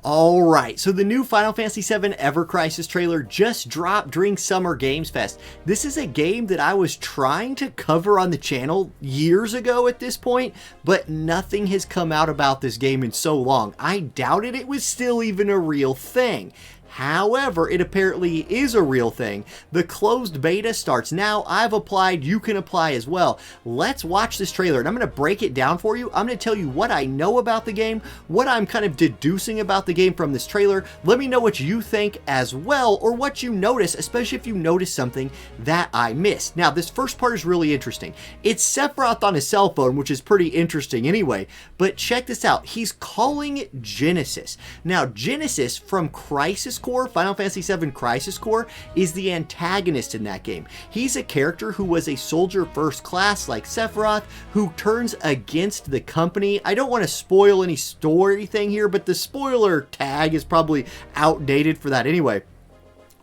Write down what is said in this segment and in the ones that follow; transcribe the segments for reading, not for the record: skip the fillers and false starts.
Alright, so the new Final Fantasy VII Ever Crisis trailer just dropped during Summer Games Fest. This is a game that I was trying to cover on the channel years ago at this point, but nothing has come out about this game in so long. I doubted it was still even a real thing. However, it apparently is a real thing. The closed beta starts now. I've applied. You can apply as well. Let's watch this trailer, and I'm going to break it down for you. I'm going to tell you what I know about the game, what I'm kind of deducing about the game from this trailer. Let me know what you think as well, or what you notice, especially if you notice something that I missed. Now, this first part is really interesting. It's Sephiroth on his cell phone, which is pretty interesting anyway, but check this out. He's calling it Genesis. Now, Genesis from Crisis Core, Final Fantasy VII Crisis Core, is the antagonist in that game. He's a character who was a soldier first class like Sephiroth, who turns against the company. I don't want to spoil any story thing here, but the spoiler tag is probably outdated for that anyway.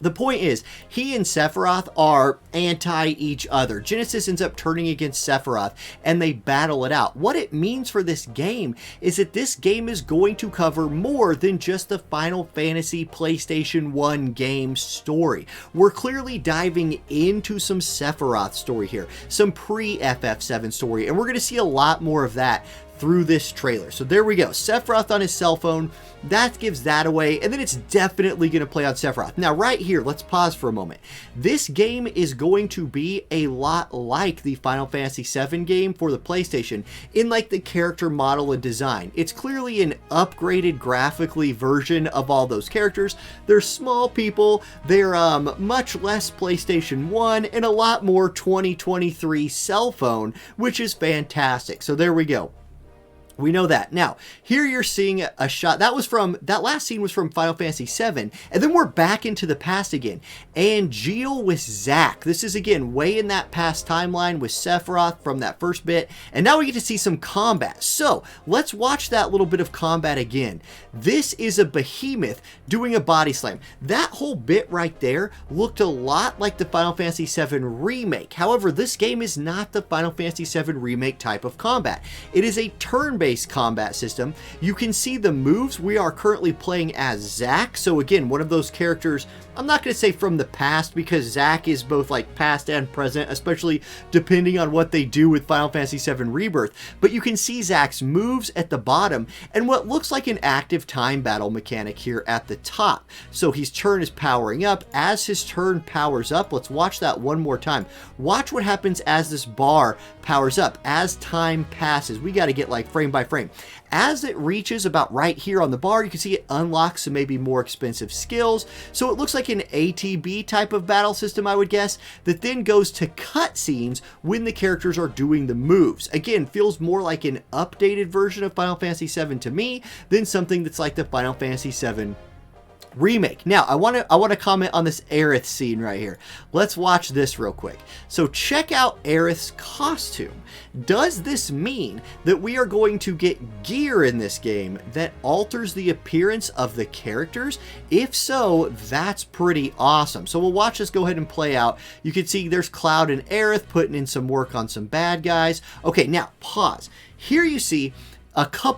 The point is, he and Sephiroth are anti each other. Genesis ends up turning against Sephiroth, and they battle it out. What it means for this game is that this game is going to cover more than just the Final Fantasy PlayStation 1 game story. We're clearly diving into some Sephiroth story here, some pre-FF7 story, and we're going to see a lot more of that through this trailer. So there we go. Sephiroth on his cell phone. That gives that away, and then it's definitely going to play on Sephiroth. Now, right here, let's pause for a moment. This game is going to be a lot like the Final Fantasy VII game for the PlayStation in like the character model and design. It's clearly an upgraded graphically version of all those characters. They're small people. They're much less PlayStation 1 and a lot more 2023 cell phone, which is fantastic. So there we go. We know that. Now, here you're seeing a shot. That last scene was from Final Fantasy VII. And then we're back into the past again. Angeal with Zack. This is, again, way in that past timeline with Sephiroth from that first bit. And now we get to see some combat. So, let's watch that little bit of combat again. This is a behemoth doing a body slam. That whole bit right there looked a lot like the Final Fantasy VII Remake. However, this game is not the Final Fantasy VII Remake type of combat. It is a turn-based combat system. You can see the moves. We are currently playing as Zack. So again, one of those characters, I'm not going to say from the past, because Zack is both like past and present, especially depending on what they do with Final Fantasy VII Rebirth. But you can see Zack's moves at the bottom and what looks like an active time battle mechanic here at the top. So his turn is powering up. As his turn powers up, let's watch that one more time. Watch what happens as this bar powers up. As time passes, we got to get like frame by frame. As it reaches about right here on the bar, you can see it unlocks some maybe more expensive skills. So it looks like an ATB type of battle system, I would guess, that then goes to cutscenes when the characters are doing the moves. Again, feels more like an updated version of Final Fantasy VII to me than something that's like the Final Fantasy VII Remake. Now, I want to comment on this Aerith scene right here. Let's watch this real quick. So check out Aerith's costume. Does this mean that we are going to get gear in this game that alters the appearance of the characters? If so, that's pretty awesome. So we'll watch this go ahead and play out. You can see there's Cloud and Aerith putting in some work on some bad guys. Okay, now pause. Here you see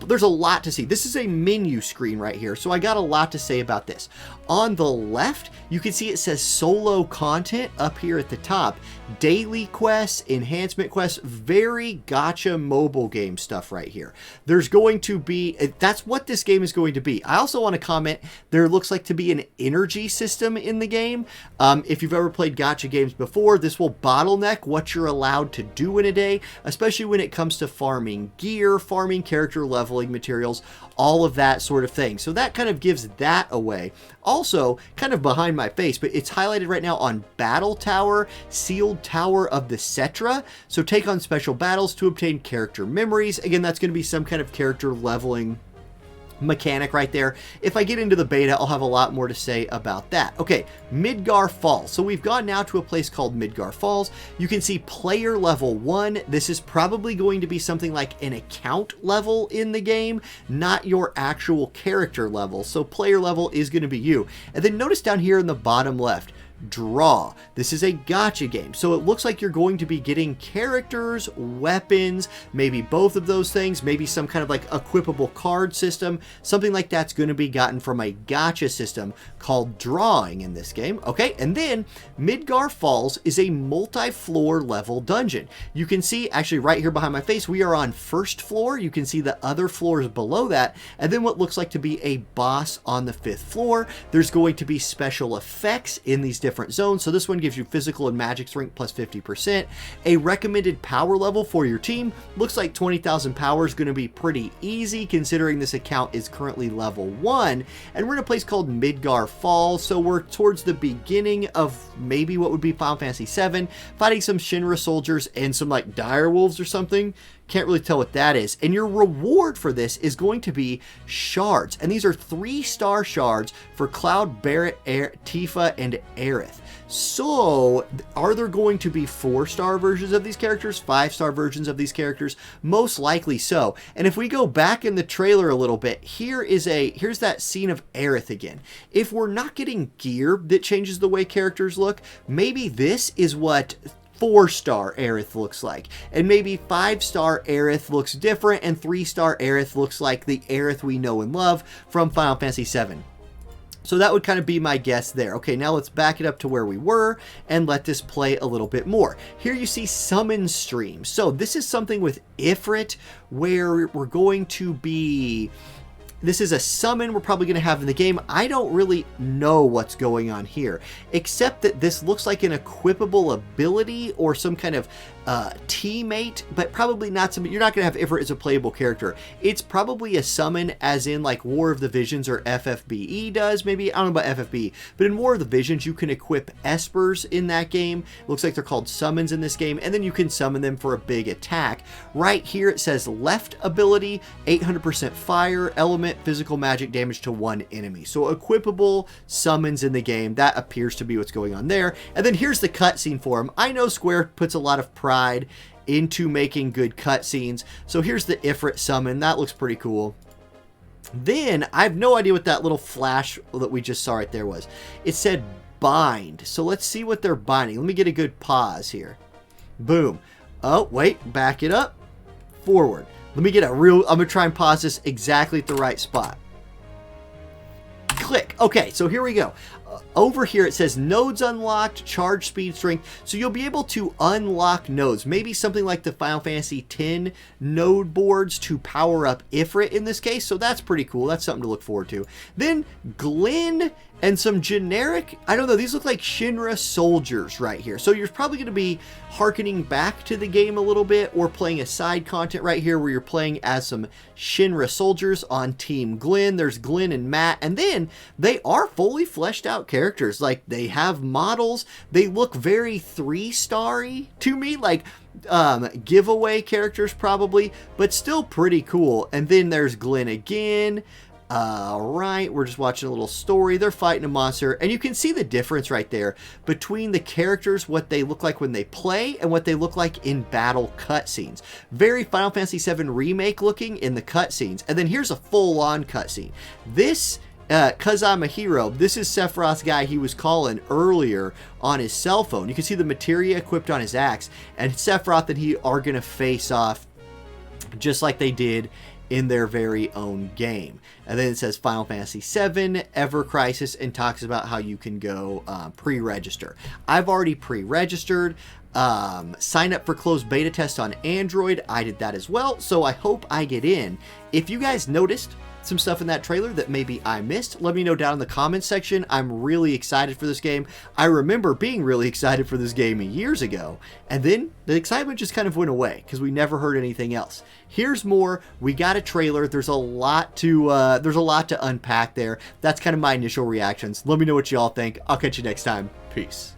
there's a lot to see. This is a menu screen right here, so I got a lot to say about this. On the left, you can see it says solo content up here at the top. Daily quests, enhancement quests, very gacha mobile game stuff right here. There's going to be, that's what this game is going to be. I also want to comment, there looks like to be an energy system in the game. If you've ever played gacha games before, this will bottleneck what you're allowed to do in a day, especially when it comes to farming gear, farming character leveling materials, all of that sort of thing. So that kind of gives that away. Also, kind of behind my face, but it's highlighted right now on Battle Tower, Sealed Tower of the Cetra. So take on special battles to obtain character memories. Again, that's going to be some kind of character leveling mechanic right there. If I get into the beta, I'll have a lot more to say about that. Okay, Midgar Falls. So we've gone now to a place called Midgar Falls. You can see player level 1. This is probably going to be something like an account level in the game, not your actual character level. So player level is going to be you. And then notice down here in the bottom left, Draw. This is a gacha game, so it looks like you're going to be getting characters, weapons, maybe both of those things, maybe some kind of like equipable card system. Something like that's going to be gotten from a gacha system called drawing in this game. Okay, and then Midgar Falls is a multi-floor level dungeon. You can see actually right here behind my face, we are on first floor. You can see the other floors below that, and then what looks like to be a boss on the 5th floor. There's going to be special effects in these different zones. So this one gives you physical and magic strength plus 50%. A recommended power level for your team. Looks like 20,000 power is going to be pretty easy considering this account is currently level 1. And we're in a place called Midgar Falls. So we're towards the beginning of maybe what would be Final Fantasy 7, fighting some Shinra soldiers and some like dire wolves or something. Can't really tell what that is. And your reward for this is going to be shards. And these are 3-star shards for Cloud, Barret, Tifa, and Aerith. So, are there going to be 4-star versions of these characters? 5-star versions of these characters? Most likely so. And if we go back in the trailer a little bit, here's that scene of Aerith again. If we're not getting gear that changes the way characters look, maybe this is what 4-star Aerith looks like, and maybe 5-star Aerith looks different, and 3-star Aerith looks like the Aerith we know and love from Final Fantasy 7. So that would kind of be my guess there. Okay, now let's back it up to where we were and let this play a little bit more. Here you see summon streams. So this is something with Ifrit where we're going to be... This is a summon we're probably going to have in the game. I don't really know what's going on here, except that this looks like an equipable ability or some kind of teammate, but probably not something. You're not going to have Ifrit as a playable character. It's probably a summon as in like War of the Visions or FFBE does, maybe. I don't know about FFB, but in War of the Visions, you can equip espers in that game. Looks like they're called summons in this game, and then you can summon them for a big attack. Right here, it says left ability, 800% fire, element, physical magic damage to one enemy. So equipable summons in the game. That appears to be what's going on there. And then here's the cutscene for him. I know Square puts a lot of pride into making good cutscenes. So here's the Ifrit summon. That looks pretty cool. Then I have no idea what that little flash that we just saw right there was. It said bind. So let's see what they're binding. Let me get a good pause here. Boom. Oh, wait, back it up. Forward. Let me get a real, I'm going to try and pause this exactly at the right spot. Click. Okay, so here we go. Over here it says nodes unlocked, charge speed strength. So you'll be able to unlock nodes. Maybe something like the Final Fantasy X node boards to power up Ifrit in this case. So that's pretty cool. That's something to look forward to. Then Glenn and some generic, I don't know, these look like Shinra soldiers right here. So you're probably going to be hearkening back to the game a little bit or playing a side content right here where you're playing as some Shinra soldiers on Team Glenn. There's Glenn and Matt, and then they are fully fleshed out characters. Like they have models. They look very 3-star-y to me, like giveaway characters probably, but still pretty cool. And then there's Glenn again. Alright, we're just watching a little story. They're fighting a monster, and you can see the difference right there between the characters, what they look like when they play, and what they look like in battle cutscenes. Very Final Fantasy VII Remake looking in the cutscenes. And then here's a full-on cutscene. This, 'Cause I'm a Hero, this is Sephiroth's guy he was calling earlier on his cell phone. You can see the materia equipped on his axe, and Sephiroth and he are going to face off just like they did in their very own game. And then it says Final Fantasy VII, Ever Crisis, and talks about how you can go pre-register. I've already pre-registered. Sign up for closed beta test on Android. I did that as well, so I hope I get in. If you guys noticed some stuff in that trailer that maybe I missed, let me know down in the comments section. I'm really excited for this game. I remember being really excited for this game years ago, and then the excitement just kind of went away because we never heard anything else. Here's more. We got a trailer. There's a lot to unpack there. That's kind of my initial reactions. Let me know what y'all think. I'll catch you next time. Peace.